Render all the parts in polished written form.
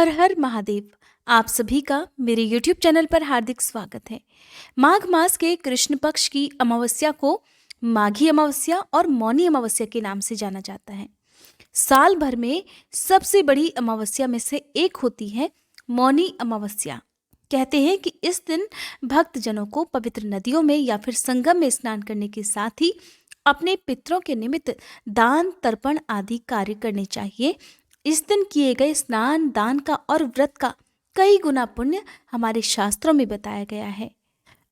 हर हर महादेव। आप सभी का मेरे YouTube चैनल पर हार्दिक स्वागत है। माघ मास के कृष्ण पक्ष की अमावस्या को माघी अमावस्या और मौनी अमावस्या के नाम से जाना जाता है। साल भर में सबसे बड़ी अमावस्या में से एक होती है मौनी अमावस्या। कहते हैं कि इस दिन भक्त जनों को पवित्र नदियों में या फिर संगम में स्नान करने के साथ ही अपने पितरों के निमित्त दान तर्पण आदि कार्य करने चाहिए। इस दिन किए गए स्नान, दान का और व्रत का कई गुना पुण्य हमारे शास्त्रों में बताया गया है।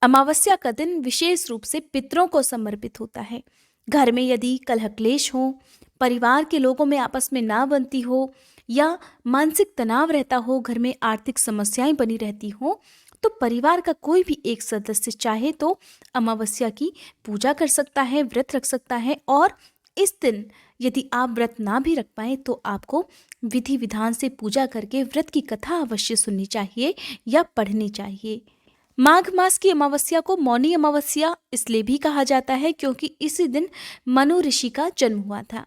अमावस्या का दिन विशेष रूप से पितरों को समर्पित होता है। घर में यदि कलह क्लेश हो, परिवार के लोगों में आपस में ना बनती हो या मानसिक तनाव रहता हो, घर में आर्थिक समस्याएं बनी रहती हो, तो परिवार का कोई भी एक सदस्य चाहे तो अमावस्या की पूजा कर सकता है, व्रत रख सकता है। और इस दिन यदि आप व्रत ना भी रख पाए तो आपको विधि विधान से पूजा करके व्रत की कथा अवश्य सुननी चाहिए या पढ़नी चाहिए। माघ मास की अमावस्या को मौनी अमावस्या इसलिए भी कहा जाता है क्योंकि इसी दिन मनु ऋषि का जन्म हुआ था।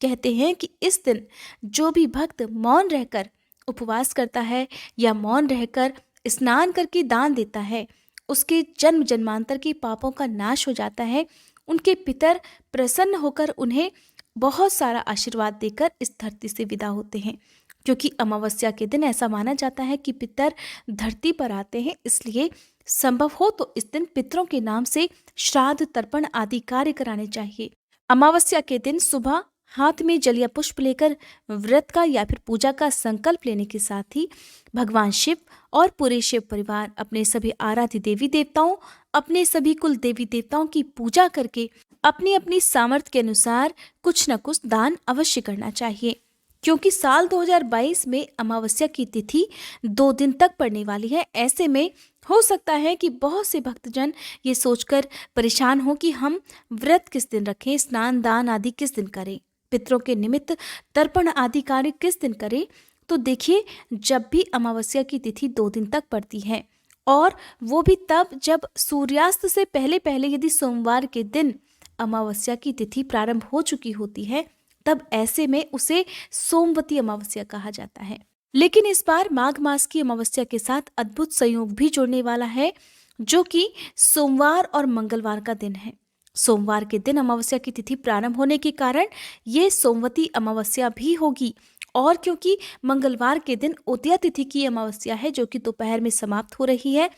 कहते हैं कि इस दिन जो भी भक्त मौन रहकर उपवास करता है या मौन रहकर स्नान करके दान देता है, उसके जन्म जन्मांतर के पापों का नाश हो जाता है। उनके पितर प्रसन्न होकर उन्हें बहुत सारा आशीर्वाद देकर इस धरती से विदा होते हैं। क्योंकि अमावस्या के दिन ऐसा माना जाता है कि पितर धरती पर आते हैं, इसलिए संभव हो तो इस दिन पितरों के नाम से श्राद्ध तर्पण आदि कार्य कराने चाहिए। अमावस्या के दिन सुबह हाथ में जल या पुष्प लेकर व्रत का या फिर पूजा का संकल्प लेने के साथ ही भगवान शिव और पूरे शिव परिवार अपने सभी आराध्य देवी देवताओं, अपने सभी कुल देवी देवताओं की पूजा करके अपनी अपनी सामर्थ्य के अनुसार कुछ न कुछ दान अवश्य करना चाहिए। क्योंकि साल 2022 में अमावस्या की तिथि 2 दिन तक पड़ने वाली है। ऐसे में हो सकता है कि बहुत से भक्तजन ये सोचकर परेशान हो कि हम व्रत किस दिन रखें, स्नान दान आदि किस दिन करें, पितरों के निमित्त तर्पण आदि कार्य किस दिन करें। तो देखिए, जब भी अमावस्या की तिथि 2 दिन तक पड़ती है और वो भी तब जब सूर्यास्त से पहले पहले यदि सोमवार के दिन अमावस्या की तिथि प्रारंभ हो चुकी होती है, तब ऐसे में उसे सोमवती अमावस्या कहा जाता है। लेकिन इस बार माघ मास की अमावस्या के साथ अद्भुत संयोग भी जुड़ने वाला है, जो कि सोमवार और मंगलवार का दिन है। सोमवार के दिन अमावस्या की तिथि प्रारंभ होने के कारण ये सोमवती अमावस्या भी होगी। और क्योंकि मंगलवार के दिन उदया तिथि की अमावस्या है, जो कि दोपहर में समाप्त हो रही है,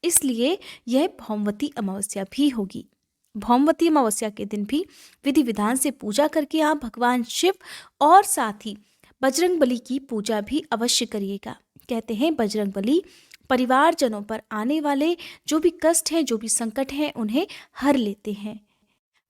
इसलिए यह भौमवती अमावस्या भी होगी। भौमवती अमावस्या के दिन भी विधि विधान से पूजा करके आप भगवान शिव और साथ ही बजरंग बली की पूजा भी अवश्य करिएगा। कहते हैं बजरंग बली परिवारजनों पर आने वाले जो भी कष्ट हैं, जो भी संकट हैं, उन्हें हर लेते हैं।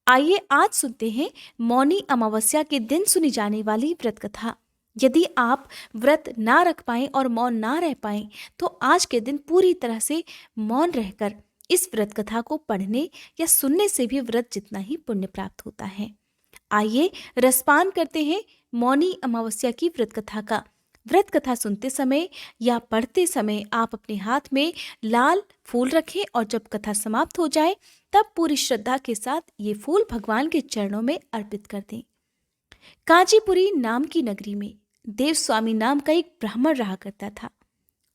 आइए आज सुनते हैं मौनी अमावस्या के दिन सुनी जाने वाली व्रत कथा। यदि आप व्रत ना रख पाएं और मौन ना रह पाएं तो आज के दिन पूरी तरह से मौन रहकर इस व्रत कथा को पढ़ने या सुनने से भी व्रत जितना ही पुण्य प्राप्त होता है। आइए रसपान करते हैं मौनी अमावस्या की व्रत कथा का। व्रत कथा सुनते समय या पढ़ते समय आप अपने हाथ में लाल फूल रखें और जब कथा समाप्त हो जाए तब पूरी श्रद्धा के साथ ये फूल भगवान के चरणों में अर्पित कर दें। कांचीपुरी नाम की नगरी में देवस्वामी नाम का एक ब्राह्मण रहा करता था।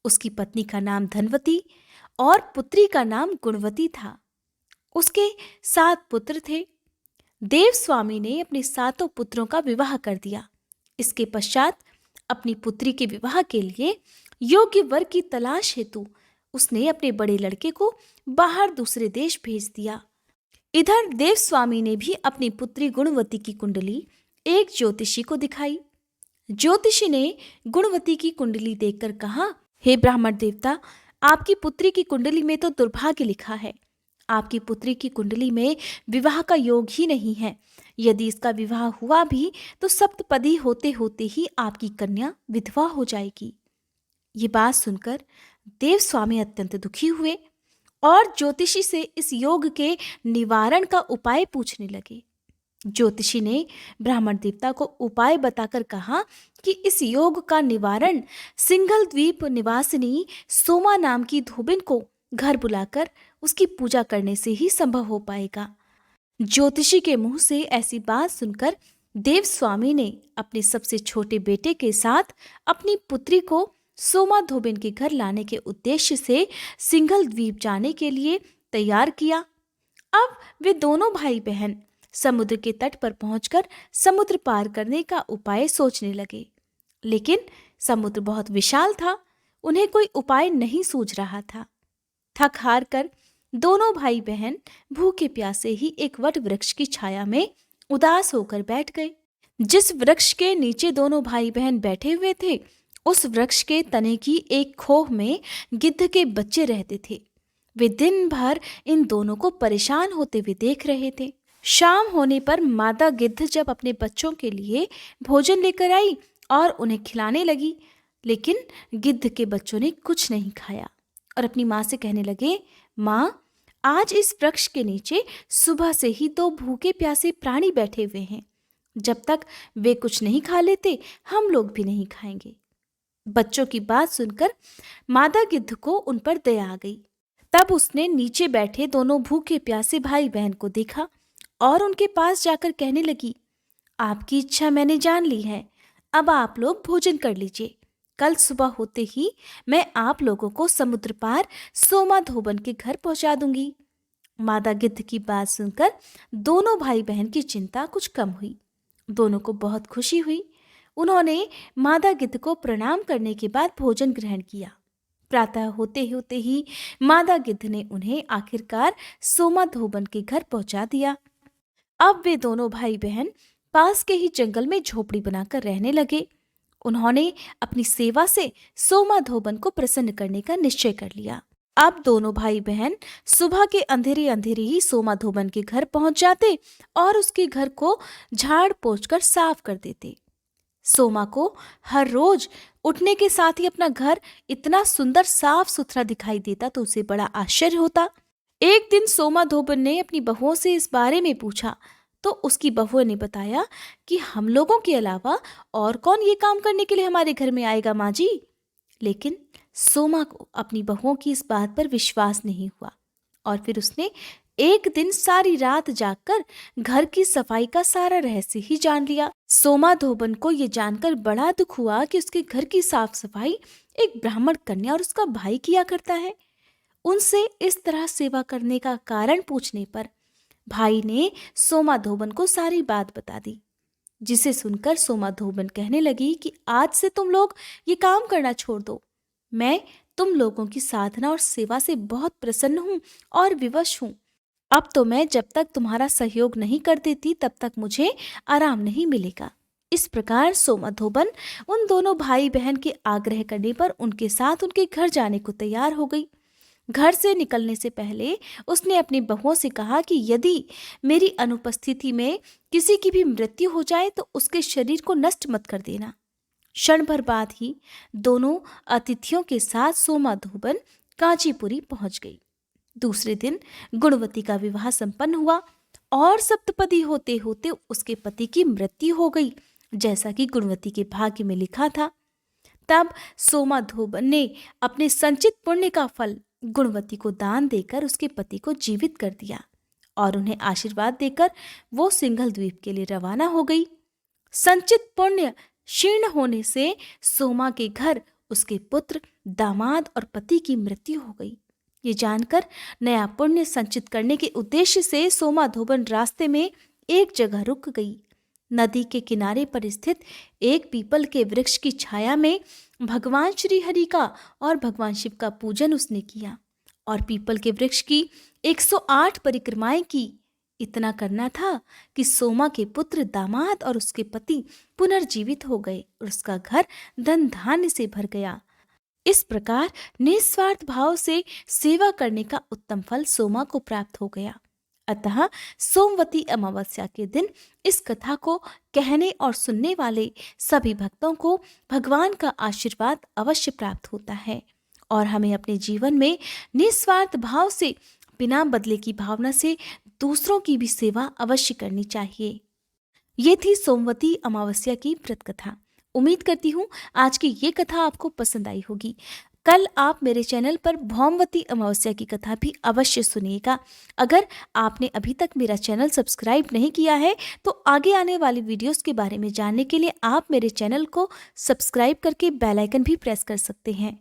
उसकी पत्नी का नाम धनवती और पुत्री का नाम गुणवती था। उसके 7 पुत्र थे। देवस्वामी ने अपने 7 पुत्रों का विवाह कर दिया। इसके पश्चात अपनी पुत्री के विवाह के लिए योग्य वर की तलाश हेतु उसने अपने बड़े लड़के को बाहर दूसरे देश भेज दिया। इधर देवस्वामी ने भी अपनी पुत्री गुणवती की कुंडली एक ज्योतिषी को दिखाई। ज्योतिषी ने गुणवती की कुंडली देखकर कहा, हे ब्राह्मण देवता, आपकी पुत्री की कुंडली में तो दुर्भाग्य लिखा है। आपकी पुत्री की कुंडली में विवाह का योग ही नहीं है। यदि इसका विवाह हुआ भी तो सप्तपदी होते होते ही आपकी कन्या विधवा हो जाएगी। ये बात सुनकर देवस्वामी अत्यंत दुखी हुए और ज्योतिषी से इस योग के निवारण का उपाय पूछने लगे। ज्योतिषी ने ब्राह्मण देवता को उपाय बताकर कहा कि इस योग का निवारण सिंघल द्वीप निवासिनी सोमा नाम की धोबिन को घर बुलाकर उसकी पूजा करने से ही संभव हो पाएगा। ज्योतिषी के मुंह से ऐसी बात सुनकर देवस्वामी ने अपने सबसे छोटे बेटे के साथ अपनी पुत्री को सोमा धोबिन के घर लाने के उद्देश्य से सिंघल द्वीप जाने के लिए तैयार किया। अब वे दोनों भाई बहन समुद्र के तट पर पहुंचकर समुद्र पार करने का उपाय सोचने लगे, लेकिन समुद्र बहुत विशाल था, उन्हें कोई उपाय नहीं सूझ रहा था। थक हार कर दोनों भाई बहन भूखे प्यासे ही एक वट वृक्ष की छाया में उदास होकर बैठ गए। जिस वृक्ष के नीचे दोनों भाई बहन बैठे हुए थे, उस वृक्ष के तने की एक खोह में गिद्ध के बच्चे रहते थे। वे दिन भर इन दोनों को परेशान होते हुए देख रहे थे। शाम होने पर मादा गिद्ध जब अपने बच्चों के लिए भोजन लेकर आई और उन्हें खिलाने लगी, लेकिन गिद्ध के बच्चों ने कुछ नहीं खाया और अपनी माँ से कहने लगे, माँ, आज इस वृक्ष के नीचे सुबह से ही दो भूखे प्यासे प्राणी बैठे हुए हैं। जब तक वे कुछ नहीं खा लेते, हम लोग भी नहीं खाएंगे। बच्चों की बात सुनकर मादा गिद्ध को उन पर दया आ गई। तब उसने नीचे बैठे दोनों भूखे प्यासे भाई बहन को देखा और उनके पास जाकर कहने लगी, आपकी इच्छा मैंने जान ली है, अब आप लोग भोजन कर लीजिए। कल सुबह होते ही मैं आप लोगों को समुद्र पार सोमा धोबन के घर पहुंचा दूंगी। मादा गिद्ध की बात सुनकर दोनों भाई बहन की चिंता कुछ कम हुई। दोनों को बहुत खुशी हुई। उन्होंने मादा गिद्ध को प्रणाम करने के बाद भोजन ग्रहण किया। प्रातः होते ही मादा गिद्ध ने उन्हें आखिरकार सोमा धोबन के घर पहुंचा दिया। अब वे दोनों भाई बहन पास के ही जंगल में झोपड़ी बनाकर रहने लगे। उन्होंने अपनी सेवा से सोमा धोबन को प्रसन्न करने का निश्चय कर लिया। अब दोनों भाई बहन सुबह के अंधेरे अंधेरे ही सोमा धोबन के घर पहुंच जाते और उसके घर को झाड़ पोंछ कर साफ कर देते। सोमा को हर रोज उठने के साथ ही अपना घर इतना सुंदर साफ सुथरा दिखाई देता तो उसे बड़ा आश्चर्य होता। एक दिन सोमा धोबन ने अपनी बहुओं से इस बारे में पूछा तो उसकी बहुओं ने बताया कि हम लोगों के अलावा और कौन ये काम करने के लिए हमारे घर में आएगा माँ जी। लेकिन सोमा को अपनी बहुओं की इस बात पर विश्वास नहीं हुआ और फिर उसने एक दिन सारी रात जागकर घर की सफाई का सारा रहस्य ही जान लिया। सोमा धोबन को ये जानकर बड़ा दुख हुआ कि उसके घर की साफ सफाई एक ब्राह्मण कन्या और उसका भाई किया करता है। उनसे इस तरह सेवा करने का कारण पूछने पर भाई ने सोमा धोबन को सारी बात बता दी, जिसे सुनकर सोमा धोबन कहने लगी कि आज से तुम लोग ये काम करना छोड़ दो। मैं तुम लोगों की साधना और सेवा से बहुत प्रसन्न हूँ और विवश हूँ। अब तो मैं जब तक तुम्हारा सहयोग नहीं कर देती तब तक मुझे आराम नहीं मिलेगा। इस प्रकार सोमा धोबन उन दोनों भाई बहन के आग्रह करने पर उनके साथ उनके घर जाने को तैयार हो गई। घर से निकलने से पहले उसने अपनी बहुओं से कहा कि यदि मेरी अनुपस्थिति में किसी की भी मृत्यु हो जाए तो उसके शरीर को नष्ट मत कर देना। क्षण भर बाद ही दोनों अतिथियों के साथ सोमा धोबन कांचीपुरी पहुंच गई। दूसरे दिन गुणवती का विवाह संपन्न हुआ और सप्तपदी होते होते उसके पति की मृत्यु हो गई, जैसा कि गुणवती के भाग्य में लिखा था। तब सोमा धोबन ने अपने संचित पुण्य का फल गुणवती को दान देकर उसके पति को जीवित कर दिया और उन्हें आशीर्वाद देकर वो सिंघल द्वीप के लिए रवाना हो गई। संचित पुण्य क्षीण होने से सोमा के घर उसके पुत्र, दामाद और पति की मृत्यु हो गई। ये जानकर नया पुण्य संचित करने के उद्देश्य से सोमा धोबन रास्ते में एक जगह रुक गई। नदी के किनारे पर स्थित एक पीपल के वृक्ष की छाया में भगवान श्री हरि का और भगवान शिव का पूजन उसने किया और पीपल के वृक्ष की 108 परिक्रमाएं की। इतना करना था कि सोमा के पुत्र, दामाद और उसके पति पुनर्जीवित हो गए और उसका घर धन धान्य से भर गया। इस प्रकार निस्वार्थ भाव से सेवा करने का उत्तम फल सोमा को प्राप्त हो गया। अतः सोमवती अमावस्या के दिन इस कथा को कहने और सुनने वाले सभी भक्तों को भगवान का आशीर्वाद अवश्य प्राप्त होता है और हमें अपने जीवन में निस्वार्थ भाव से बिना बदले की भावना से दूसरों की भी सेवा अवश्य करनी चाहिए। ये थी सोमवती अमावस्या की व्रत कथा। उम्मीद करती हूँ आज की ये कथा आपको पसंद आई होगी। कल आप मेरे चैनल पर भौमवती अमावस्या की कथा भी अवश्य सुनिएगा। अगर आपने अभी तक मेरा चैनल सब्सक्राइब नहीं किया है तो आगे आने वाली वीडियोस के बारे में जानने के लिए आप मेरे चैनल को सब्सक्राइब करके बेल आइकन भी प्रेस कर सकते हैं।